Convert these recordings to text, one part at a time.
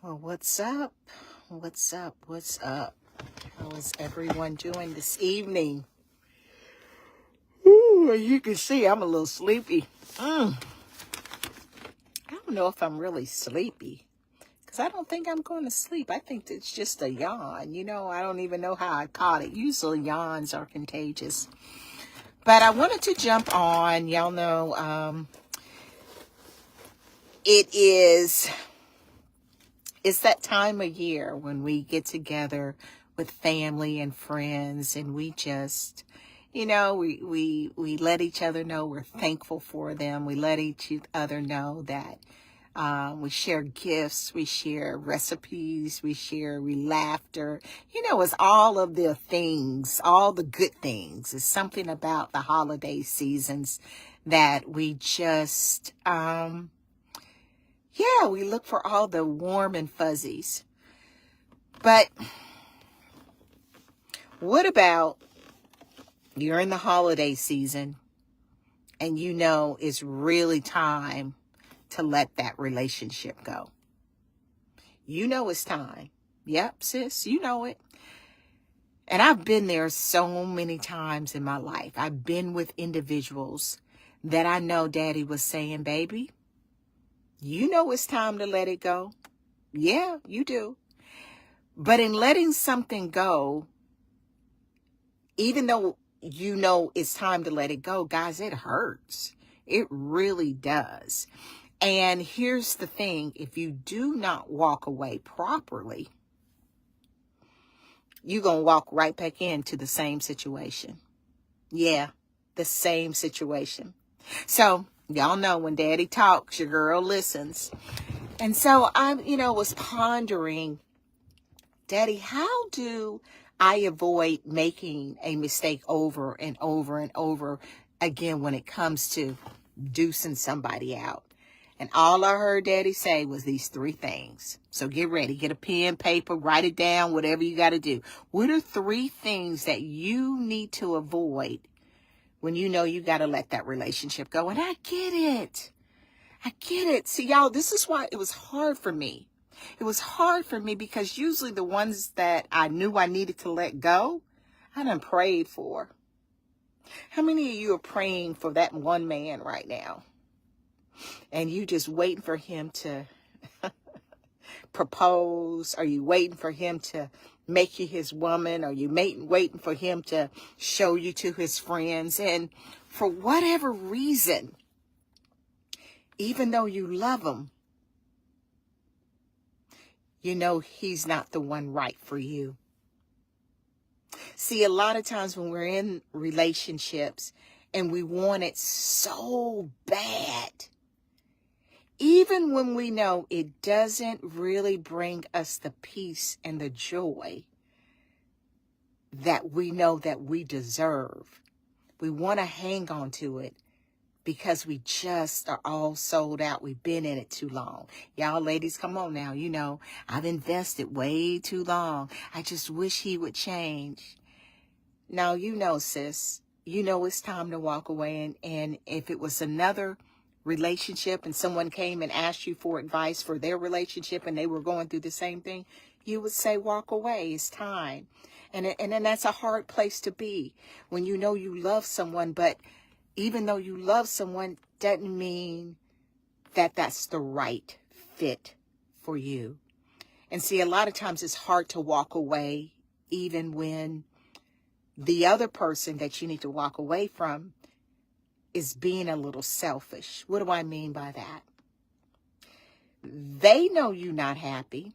Well, what's up? What's up? What's up? How is everyone doing this evening? Ooh, as you can see, I'm a little sleepy. I don't know if I'm really sleepy because I don't think I'm going to sleep. I think it's just a yawn. I don't even know how I caught it. Usually yawns are contagious. But I wanted to jump on. Y'all know it's that time of year when we get together with family and friends and we just, we let each other know we're thankful for them. We let each other know that we share gifts, we share recipes, we share laughter. It's all of the things, all the good things. It's something about the holiday seasons that we just, we look for all the warm and fuzzies. But what about you're in the holiday season and it's really time to let that relationship go? It's time. Yep, sis, you know it. And I've been there so many times in my life. I've been with individuals that I know Daddy was saying, baby, it's time to let it go. Yeah, you do. But in letting something go, even though it's time to let it go, guys, it hurts. It really does. And here's the thing. If you do not walk away properly, you're going to walk right back into the same situation. Yeah, the same situation. So y'all know when Daddy talks, your girl listens. And so I, was pondering, Daddy, how do I avoid making a mistake over and over and over again when it comes to deucing somebody out? And all I heard Daddy say was these three things. So get ready, get a pen, paper, write it down, whatever you got to do. What are three things that you need to avoid when you got to let that relationship go? And I get it. See, y'all, this is why it was hard for me. It was hard for me because usually the ones that I knew I needed to let go, I done prayed for. How many of you are praying for that one man right now? And you just waiting for him to propose? Are you waiting for him to make you his woman? Are you waiting for him to show you to his friends? And for whatever reason, even though you love him, he's not the one right for you. See, a lot of times when we're in relationships and we want it so bad, even when we know it doesn't really bring us the peace and the joy that we know that we deserve, we want to hang on to it because we just are all sold out. We've been in it too long. Y'all ladies, come on now. I've invested way too long. I just wish he would change. Now, sis, it's time to walk away. And if it was another relationship and someone came and asked you for advice for their relationship and they were going through the same thing, you would say, walk away. It's time. And then that's a hard place to be when you love someone, but even though you love someone, doesn't mean that that's the right fit for you. And see, a lot of times it's hard to walk away, even when the other person that you need to walk away from is being a little selfish. What do I mean by that? They know you're not happy.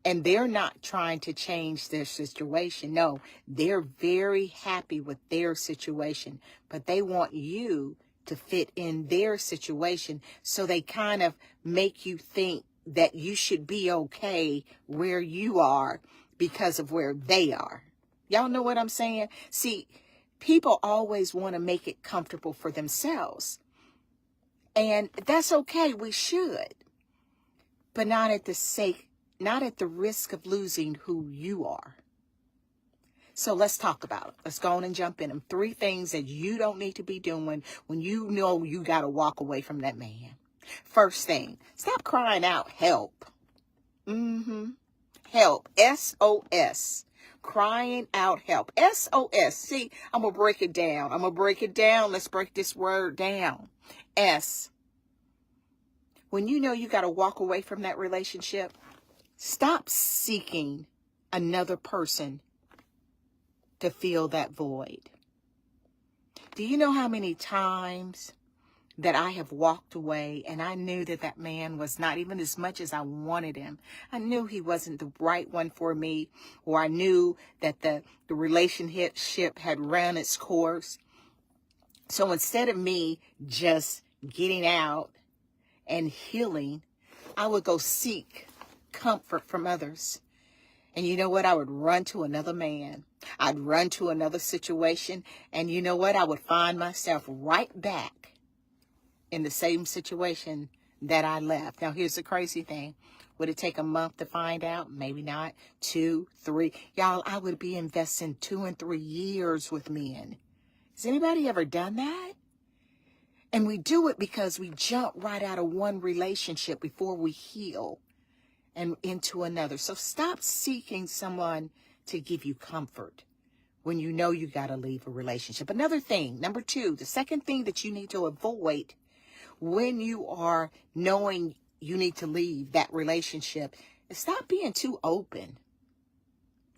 And they're not trying to change their situation. No, they're very happy with their situation, but they want you to fit in their situation. So they kind of make you think that you should be okay where you are because of where they are. Y'all know what I'm saying? See, people always want to make it comfortable for themselves. And that's okay. We should. But not at the risk of losing who you are. So let's talk about it. Let's go on and jump in them. Three things that you don't need to be doing when you know you got to walk away from that man. First thing, stop crying out help. Mm-hmm. Help. SOS. Crying out help. SOS. See, I'm going to break it down. I'm going to break it down. Let's break this word down. S. When you know you got to walk away from that relationship, stop seeking another person to fill that void. Do you know how many times that I have walked away and I knew that that man was not even as much as I wanted him. I knew he wasn't the right one for me, or I knew that the relationship had run its course. So instead of me just getting out and healing, I would go seek comfort from others. And you know what? I would run to another man. I'd run to another situation. And you know what? I would find myself right back in the same situation that I left. Now, here's the crazy thing. Would it take a month to find out? Maybe not. 2, 3. Y'all, I would be investing 2 and 3 years with men. Has anybody ever done that? And we do it because we jump right out of one relationship before we heal and into another. So stop seeking someone to give you comfort when you know you got to leave a relationship. Another thing, number 2, the second thing that you need to avoid when you are knowing you need to leave that relationship is stop being too open.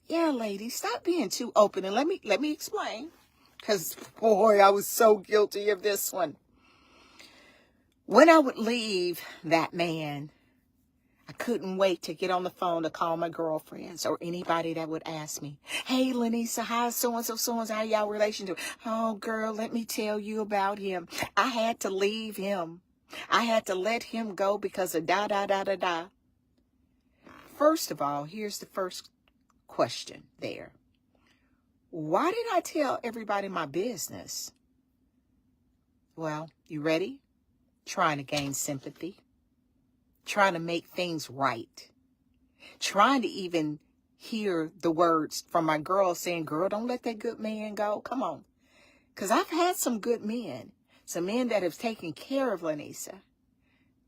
Yeah, ladies, stop being too open. And let me explain. Because, boy, I was so guilty of this one. When I would leave that man, I couldn't wait to get on the phone to call my girlfriends or anybody that would ask me, hey, Lenisa, how's so-and-so, how y'all relationship? Oh, girl, let me tell you about him. I had to leave him. I had to let him go because of da-da-da-da-da. First of all, here's the first question there. Why did I tell everybody my business? Well, you ready? Trying to gain sympathy. Trying to make things right. Trying to even hear the words from my girl saying, girl, don't let that good man go. Come on. Because I've had some good men. Some men that have taken care of Lenisa.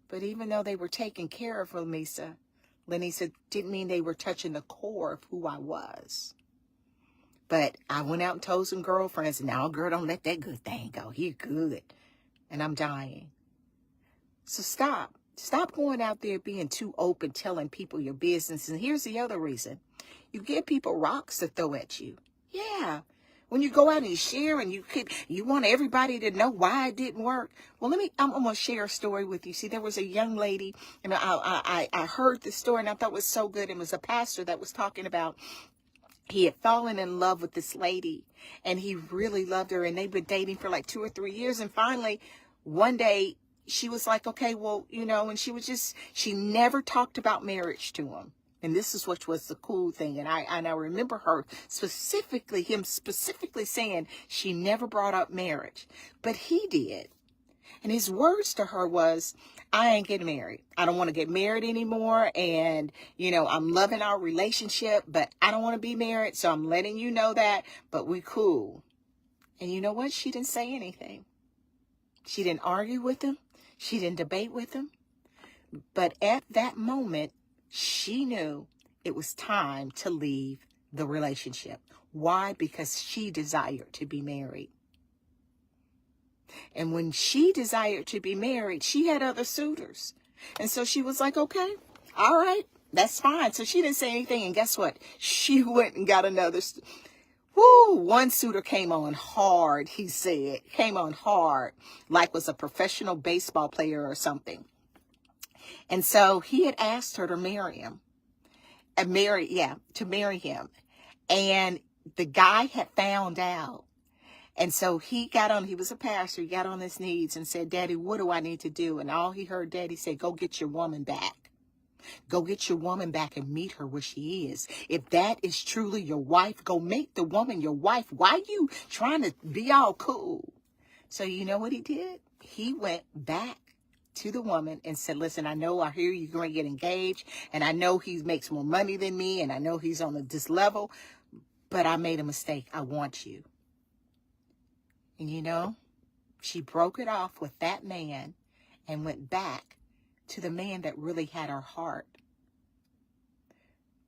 But even though they were taking care of Lenisa didn't mean they were touching the core of who I was. But I went out and told some girlfriends, no, girl, don't let that good thing go. He's good. And I'm dying. So stop. Stop going out there being too open, telling people your business. And here's the other reason. You give people rocks to throw at you. Yeah. When you go out and you share and you want everybody to know why it didn't work. Well, I'm going to share a story with you. See, there was a young lady, and I heard the story and I thought it was so good. It was a pastor that was talking about he had fallen in love with this lady and he really loved her, and they've been dating for like 2 or 3 years. And finally, one day she was like, okay, well, and she never talked about marriage to him. And this is what was the cool thing. And I remember him specifically saying she never brought up marriage, but he did. And his words to her was, I ain't getting married. I don't want to get married anymore. And, I'm loving our relationship, but I don't want to be married. So I'm letting you know that, but we cool. And you know what? She didn't say anything. She didn't argue with him. She didn't debate with him. But at that moment, she knew it was time to leave the relationship. Why? Because she desired to be married. And when she desired to be married, she had other suitors. And so she was like, okay, all right, that's fine. So she didn't say anything. And guess what? She went and got another. One suitor came on hard, he said. Came on hard, like was a professional baseball player or something. And so he had asked her to marry him. To marry him. And the guy had found out. And so he was a pastor, he got on his knees and said, Daddy, what do I need to do? And all he heard Daddy say, go get your woman back. Go get your woman back and meet her where she is. If that is truly your wife, go make the woman your wife. Why are you trying to be all cool? So you know what he did? He went back to the woman and said, listen, I hear you're going to get engaged, and I know he makes more money than me, and I know he's on this level, but I made a mistake. I want you. And she broke it off with that man and went back to the man that really had her heart.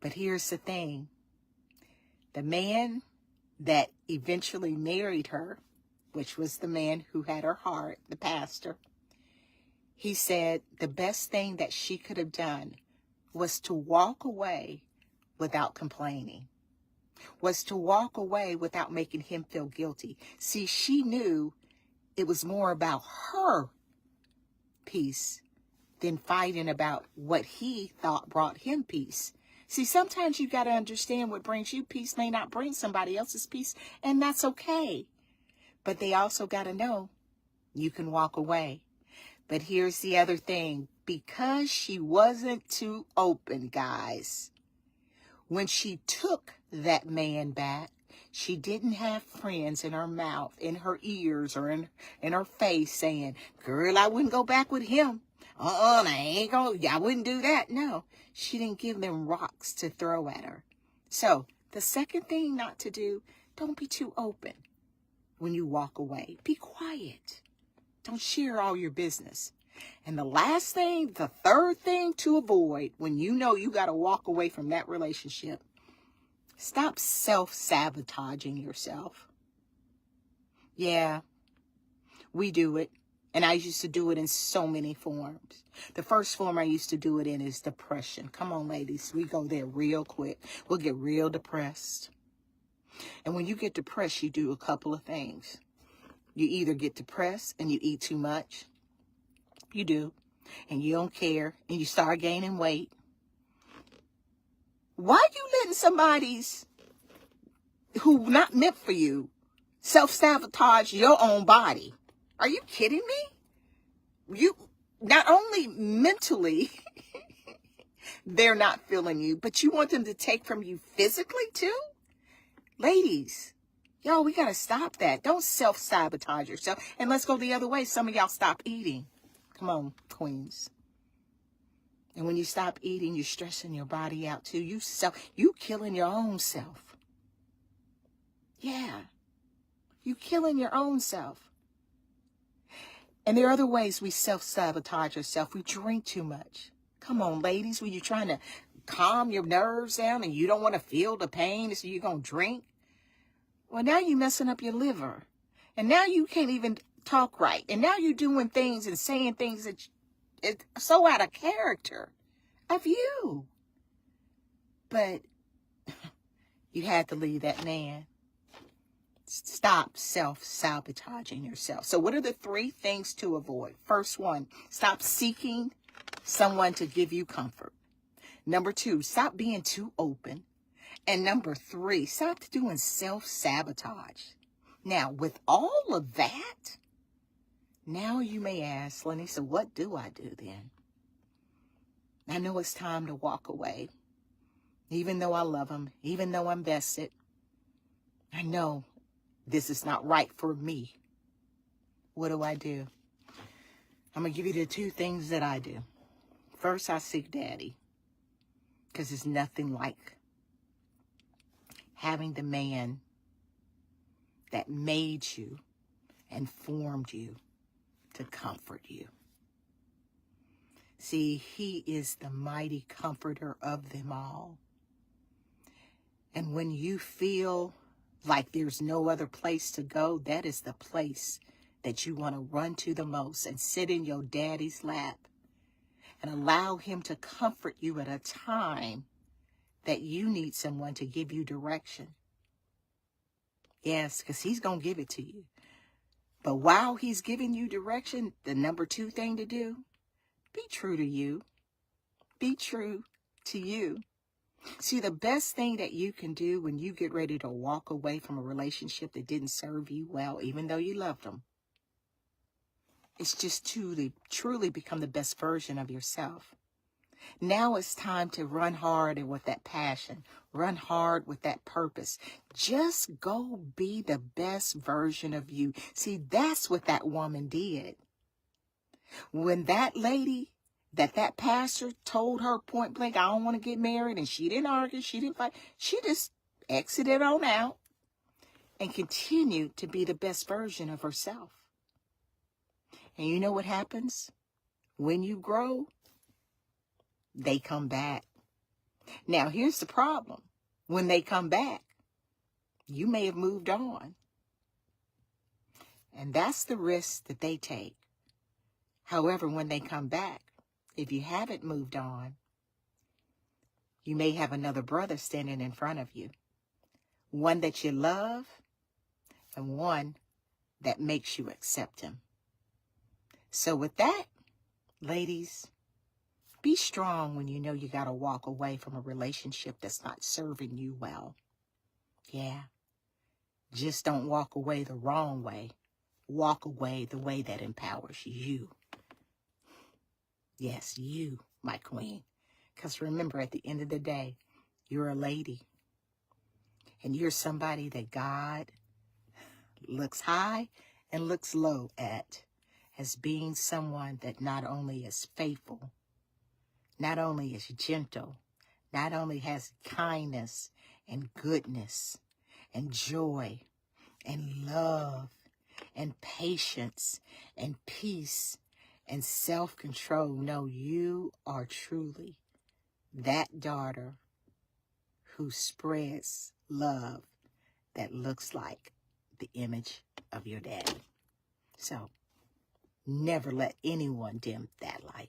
But here's the thing. The man that eventually married her, which was the man who had her heart, the pastor, he said the best thing that she could have done was to walk away without complaining, was to walk away without making him feel guilty. See, she knew it was more about her peace than fighting about what he thought brought him peace. See, sometimes you got to understand what brings you peace may not bring somebody else's peace, and that's okay. But they also got to know you can walk away. But here's the other thing. Because she wasn't too open, guys, when she took that man back, she didn't have friends in her mouth, in her ears, or in her face saying, girl, I wouldn't go back with him. I wouldn't do that. No, she didn't give them rocks to throw at her. So the second thing not to do, don't be too open when you walk away. Be quiet. Don't share all your business. And the last thing, the third thing to avoid when you know you got to walk away from that relationship, stop self-sabotaging yourself. Yeah, we do it. And I used to do it in so many forms. The first form I used to do it in is depression. Come on, ladies. We go there real quick. We'll get real depressed. And when you get depressed, you do a couple of things. You either get depressed and you eat too much. You do. And you don't care. And you start gaining weight. Why are you letting somebody's who not meant for you self-sabotage your own body? Are you kidding me? You not only mentally they're not feeling you, but you want them to take from you physically too? Ladies, yo, we got to stop that. Don't self-sabotage yourself. And let's go the other way. Some of y'all stop eating. Come on, queens. And when you stop eating, you're stressing your body out too. You killing your own self. Yeah. You killing your own self. And there are other ways we self-sabotage ourselves. We drink too much. Come on, ladies, when you're trying to calm your nerves down and you don't want to feel the pain, so you're going to drink. Well, now you're messing up your liver. And now you can't even talk right. And now you're doing things and saying things that it's so out of character of you. But you had to leave that man. Stop self-sabotaging yourself. So what are the 3 things to avoid? First one, stop seeking someone to give you comfort. Number 2, stop being too open. And number 3, stop doing self-sabotage. Now, with all of that, now you may ask, Lenny, so what do I do then? I know it's time to walk away. Even though I love him, even though I'm vested, I know this is not right for me. What do I do? I'm going to give you the 2 things that I do. First, I seek daddy. Because it's nothing like having the man that made you and formed you to comfort you. See, he is the mighty comforter of them all. And when you feel like there's no other place to go, that is the place that you want to run to the most and sit in your daddy's lap and allow him to comfort you at a time that you need someone to give you direction. Yes, because he's going to give it to you. But while he's giving you direction, the number 2 thing to do, be true to you. Be true to you. See, the best thing that you can do when you get ready to walk away from a relationship that didn't serve you well, even though you loved them, is just truly become the best version of yourself. Now it's time to run hard and with that passion. Run hard with that purpose. Just go be the best version of you. See, that's what that woman did. When that lady, that pastor told her point blank, I don't want to get married, and she didn't argue, she didn't fight, she just exited on out and continued to be the best version of herself. And you know what happens? When you grow, they come back. Now, here's the problem. When they come back, you may have moved on. And that's the risk that they take. However, when they come back, if you haven't moved on, you may have another brother standing in front of you. One that you love and one that makes you accept him. So with that, ladies, be strong when you know you got to walk away from a relationship that's not serving you well. Yeah. Just don't walk away the wrong way. Walk away the way that empowers you. Yes, you, my queen. Because remember, at the end of the day, you're a lady. And you're somebody that God looks high and looks low at as being someone that not only is faithful, not only is gentle, not only has kindness and goodness and joy and love and patience and peace and self-control. No, you are truly that daughter who spreads love that looks like the image of your daddy. So never let anyone dim that light.